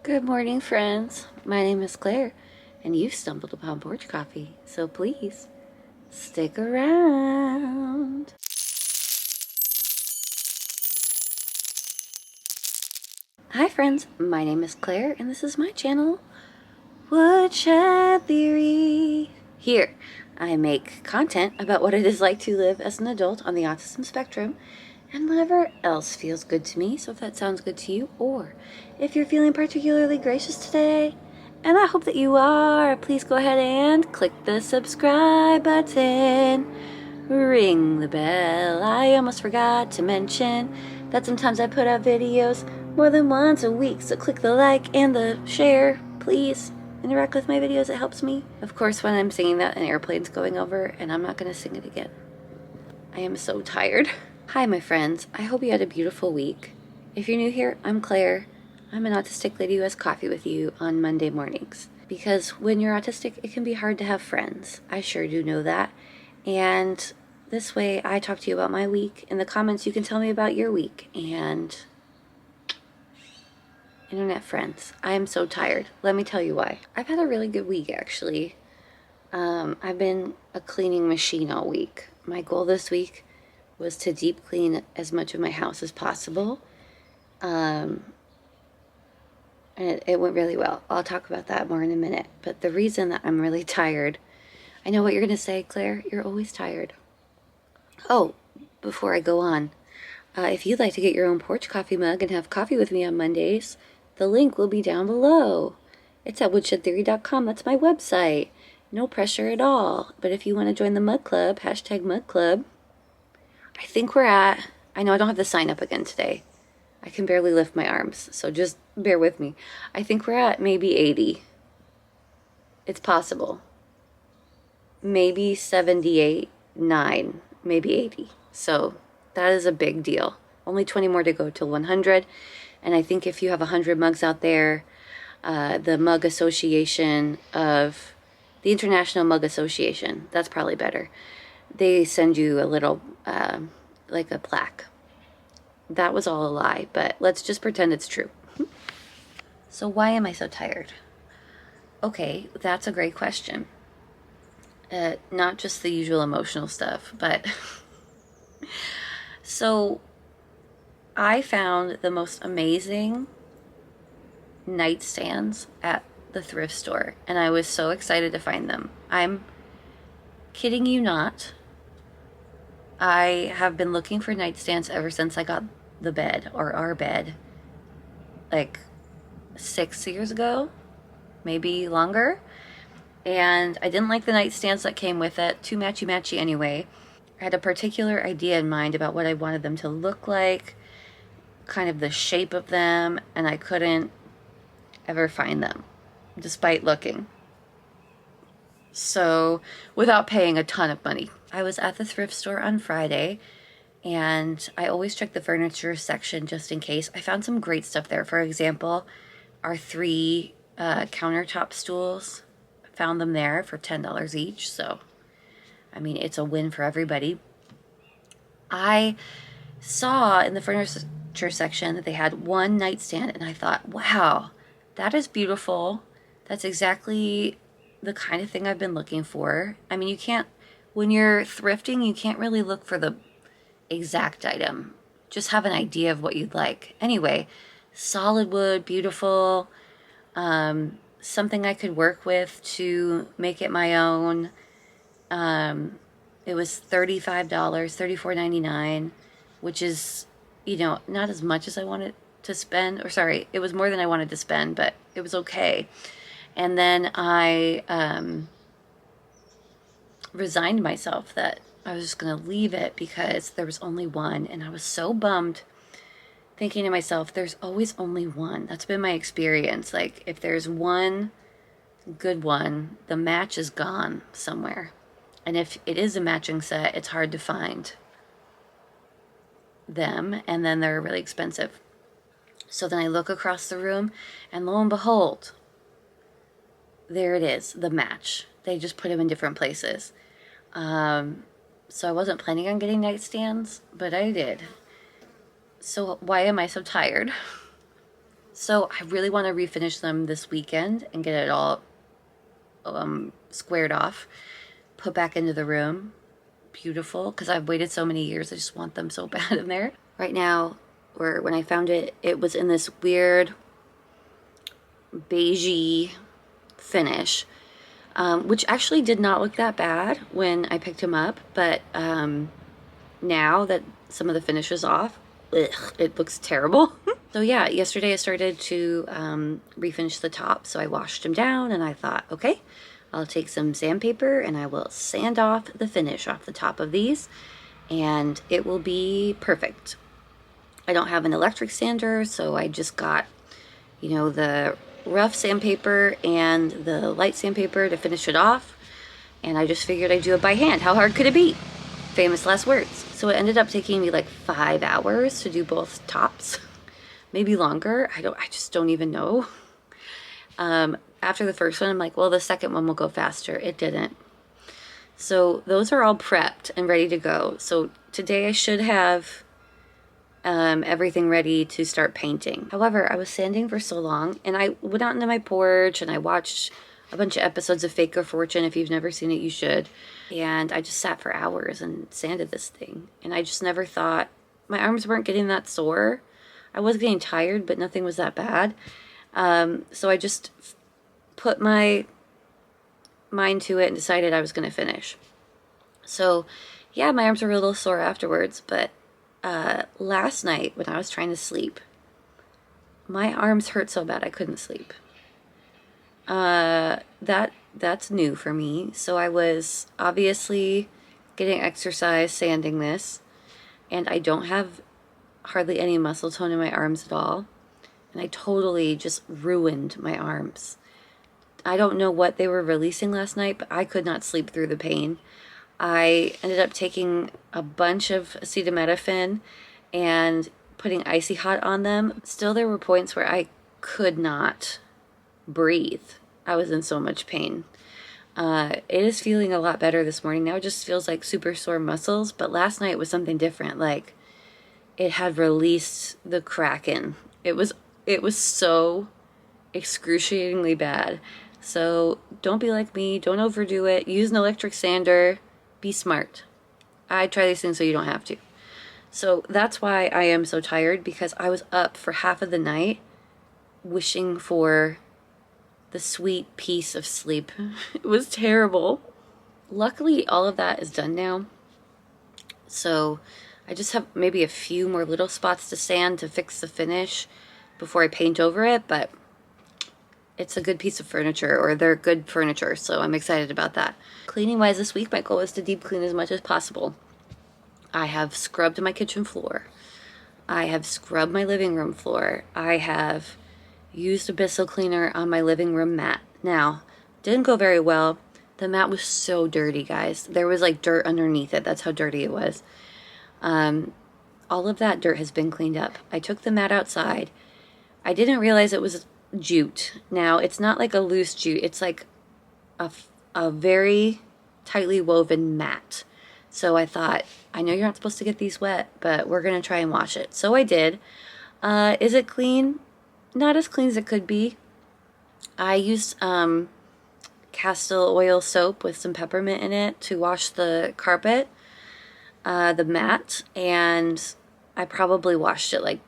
Good morning, friends. My name is Claire, and you've stumbled upon Porch Coffee, so please stick around. Hi, friends. My name is Claire, and this is my channel, Woodshed Theory. Here, I make content about what it is like to live as an adult on the autism spectrum and whatever else feels good to me. So if that sounds good to you, or if you're feeling particularly gracious today, and I hope that you are, please go ahead and click the subscribe button. Ring the bell. I almost forgot to mention that sometimes I put out videos more than once a week, so click the like and the share, please. Interact with my videos, it helps me. Of course, when I'm singing that, an airplane's going over, and I'm not going to sing it again. I am so tired. Hi, my friends. I hope you had a beautiful week. If you're new here, I'm Claire. I'm an autistic lady who has coffee with you on Monday mornings. Because when you're autistic, it can be hard to have friends. I sure do know that. And this way, I talk to you about my week. In the comments, you can tell me about your week. And internet friends, I am so tired. Let me tell you why. I've had a really good week, actually. I've been a cleaning machine all week. My goal this week was to deep clean as much of my house as possible. And it went really well. I'll talk about that more in a minute. But the reason that I'm really tired, I know what you're going to say, Claire. You're always tired. Oh, before I go on, if you'd like to get your own porch coffee mug and have coffee with me on Mondays, the link will be down below. It's at woodshedtheory.com. That's my website. No pressure at all. But if you want to join the mug club, hashtag mug club, I think we're at, I know I don't have the sign up again today. I can barely lift my arms, so just bear with me. I think we're at maybe 80. It's possible. Maybe 78, 9, maybe 80. So that is a big deal. Only 20 more to go till 100. And I think if you have 100 mugs out there, the Mug Association of, the International Mug Association, that's probably better. They send you a little, like a plaque. That was all a lie, but let's just pretend it's true. So why am I so tired? Okay, that's a great question. Not just the usual emotional stuff, but so I found the most amazing nightstands at the thrift store, and I was so excited to find them. I'm kidding you not. I have been looking for nightstands ever since I got the bed, or our bed, like 6 years ago, maybe longer. And I didn't like the nightstands that came with it. Too matchy-matchy anyway. I had a particular idea in mind about what I wanted them to look like, kind of the shape of them, and I couldn't ever find them, despite looking. So, without paying a ton of money. I was at the thrift store on Friday, and I always check the furniture section just in case. I found some great stuff there. For example, our 3 countertop stools. Found them there for $10 each, so I mean, it's a win for everybody. I saw in the furniture section that they had one nightstand, and I thought, wow, that is beautiful. That's exactly the kind of thing I've been looking for. I mean, you can't, when you're thrifting, you can't really look for the exact item. Just have an idea of what you'd like. Anyway, solid wood, beautiful, something I could work with to make it my own. It was $35, $34.99, which is, you know, not as much as I wanted to spend. Or sorry, it was more than I wanted to spend, but it was okay. And then I resigned myself that I was just going to leave it because there was only one. And I was so bummed, thinking to myself, there's always only one. That's been my experience. Like, if there's one good one, the match is gone somewhere. And if it is a matching set, it's hard to find them, and then they're really expensive. So then I look across the room, and lo and behold, there it is, the match. They just put them in different places. So I wasn't planning on getting nightstands, but I did. So why am I so tired? So I really want to refinish them this weekend and get it all squared off, put back into the room. Beautiful, because I've waited so many years. I just want them so bad in there. Right now, or when I found it, it was in this weird beigey finish, which actually did not look that bad when I picked him up, but now that some of the finish is off, it looks terrible. So yeah, yesterday I started to refinish the top, so I washed them down and I thought, okay, I'll take some sandpaper and I will sand off the finish off the top of these and it will be perfect. I don't have an electric sander, so I just got, you know, the rough sandpaper and the light sandpaper to finish it off, and I just figured I'd do it by hand. How hard could it be? Famous last words. So it ended up taking me like 5 hours to do both tops. Maybe longer. I just don't even know. After the first one, I'm like, well, the second one will go faster. It didn't. So those are all prepped and ready to go. So today I should have everything ready to start painting. However, I was sanding for so long, and I went out into my porch and I watched a bunch of episodes of Fake or Fortune. If you've never seen it, you should. And I just sat for hours and sanded this thing. And I just never thought, my arms weren't getting that sore. I was getting tired, but nothing was that bad. So I just put my mind to it and decided I was going to finish. So yeah, my arms were a little sore afterwards, but last night when I was trying to sleep, my arms hurt so bad I couldn't sleep. That's new for me. So I was obviously getting exercise sanding this, and I don't have hardly any muscle tone in my arms at all, and I totally just ruined my arms. I don't know what they were releasing last night, but I could not sleep through the pain. I ended up taking a bunch of acetaminophen and putting icy hot on them. Still, there were points where I could not breathe. I was in so much pain. It is feeling a lot better this morning. Now it just feels like super sore muscles, but last night was something different. Like, it had released the Kraken. It was so excruciatingly bad. So don't be like me. Don't overdo it. Use an electric sander. Be smart. I try these things so you don't have to. So that's why I am so tired, because I was up for half of the night wishing for the sweet peace of sleep. It was terrible. Luckily, all of that is done now. So I just have maybe a few more little spots to sand to fix the finish before I paint over it, but it's a good piece of furniture, or they're good furniture, so I'm excited about that. Cleaning wise this week, my goal is to deep clean as much as possible. I have scrubbed my kitchen floor. I have scrubbed my living room floor. I have used Abyssal cleaner on my living room mat. Now, didn't go very well. The mat was so dirty, guys. There was like dirt underneath it. That's how dirty it was. All of that dirt has been cleaned up. I took the mat outside. I didn't realize it was jute. Now, it's not like a loose jute. It's like a very tightly woven mat. So I thought, I know you're not supposed to get these wet, but we're going to try and wash it. So I did. Is it clean? Not as clean as it could be. I used castor oil soap with some peppermint in it to wash the carpet, the mat, and I probably washed it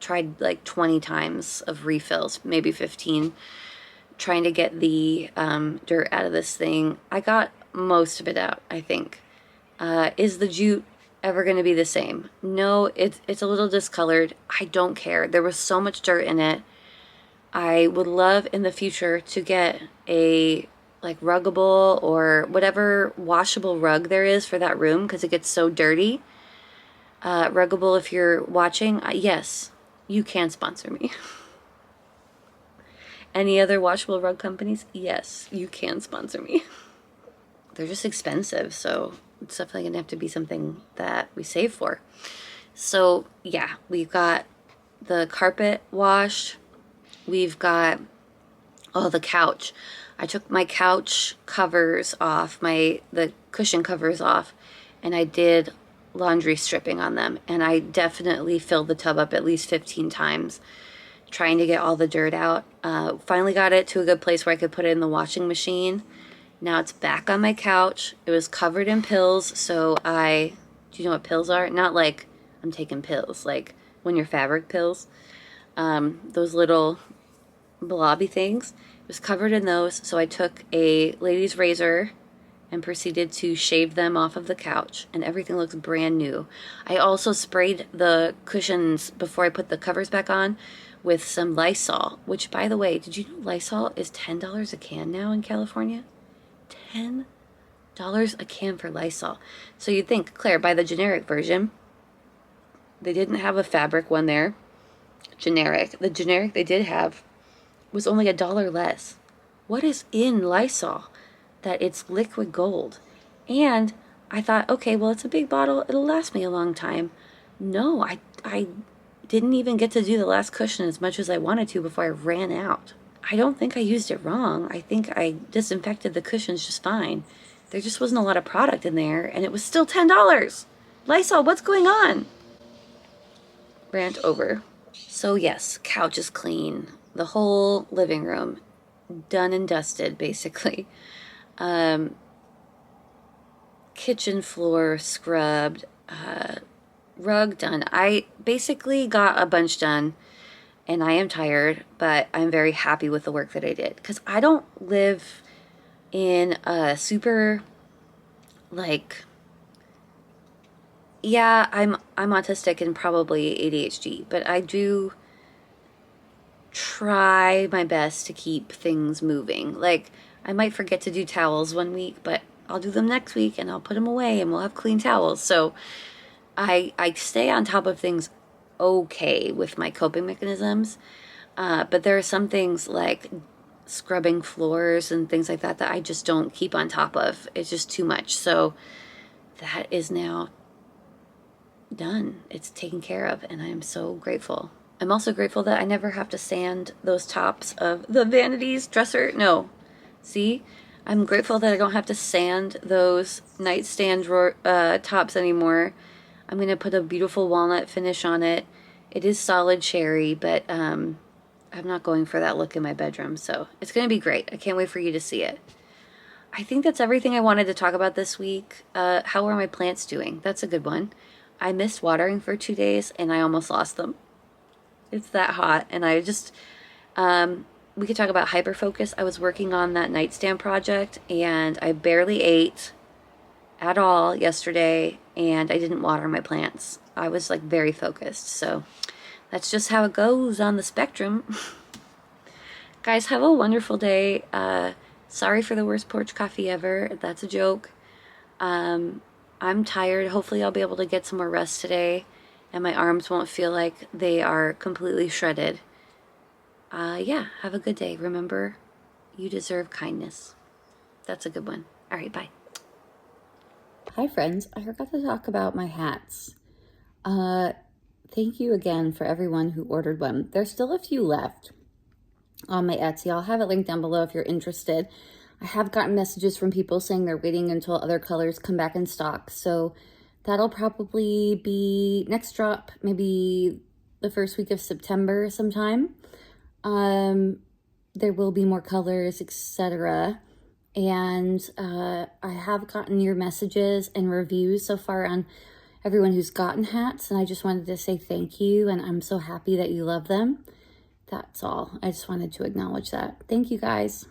tried like 20 times of refills, maybe 15, trying to get the dirt out of this thing. I got most of it out, I think. Is the jute ever going to be the same? No, it's a little discolored. I don't care. There was so much dirt in it. I would love in the future to get a like ruggable or whatever washable rug there is for that room, because it gets so dirty. Ruggable, if you're watching, yes, you can sponsor me. Any other washable rug companies? Yes, you can sponsor me. They're just expensive, so it's definitely gonna have to be something that we save for. So yeah, we've got the carpet washed. We've got, the couch. I took my couch covers off, the cushion covers off, and I did laundry stripping on them. And I definitely filled the tub up at least 15 times trying to get all the dirt out. Finally got it to a good place where I could put it in the washing machine. Now it's back on my couch. It was covered in pills, so do you know what pills are? Not like I'm taking pills, like when your fabric pills. Those little blobby things. It was covered in those, so I took a lady's razor and proceeded to shave them off of the couch, and everything looks brand new. I also sprayed the cushions before I put the covers back on with some Lysol, which, by the way, did you know Lysol is $10 a can now in California? $10 a can for Lysol. So you'd think, Claire, buy the generic version. They didn't have a fabric one there. Generic. The generic they did have was only $1 less. What is in Lysol that it's liquid gold? And I thought, okay, well, it's a big bottle. It'll last me a long time. No, I didn't even get to do the last cushion as much as I wanted to before I ran out. I don't think I used it wrong. I think I disinfected the cushions just fine. There just wasn't a lot of product in there, and it was still $10. Lysol, what's going on? Rant over. So yes, couch is clean. The whole living room done and dusted, basically. Kitchen floor scrubbed. Rug done. I basically got a bunch done, and I am tired, but I'm very happy with the work that I did, because I don't live in a super, like, yeah, I'm autistic and probably ADHD, but I do try my best to keep things moving. Like, I might forget to do towels one week, but I'll do them next week, and I'll put them away, and we'll have clean towels. So I stay on top of things okay with my coping mechanisms, but there are some things like scrubbing floors and things like that that I just don't keep on top of. It's just too much. So that is now done. It's taken care of, and I am so grateful. I'm also grateful that I never have to sand those tops of the vanities dresser. No, see, I'm grateful that I don't have to sand those nightstand drawer tops anymore. I'm going to put a beautiful walnut finish on it. It is solid cherry, but I'm not going for that look in my bedroom, so it's going to be great. I can't wait for you to see it. I think that's everything I wanted to talk about this week. How are my plants doing? That's a good one. I missed watering for 2 days, and I almost lost them. It's that hot, and I just, we could talk about Hyperfocus. I was working on that nightstand project, and I barely ate at all yesterday, and I didn't water my plants. I was like very focused, so that's just how it goes on the spectrum. Guys, have a wonderful day. Sorry for the worst porch coffee ever. That's a joke. I'm tired. Hopefully I'll be able to get some more rest today, and my arms won't feel like they are completely shredded. Yeah, have a good day. Remember, you deserve kindness. That's a good one. All right, bye. Hi, friends. I forgot to talk about my hats. Thank you again for everyone who ordered one. There's still a few left on my Etsy. I'll have it linked down below if you're interested. I have gotten messages from people saying they're waiting until other colors come back in stock. So that'll probably be next drop, maybe the first week of September sometime. There will be more colors, etc. And I have gotten your messages and reviews so far on everyone who's gotten hats, and I just wanted to say thank you, and I'm so happy that you love them. That's all. I just wanted to acknowledge that. Thank you, guys.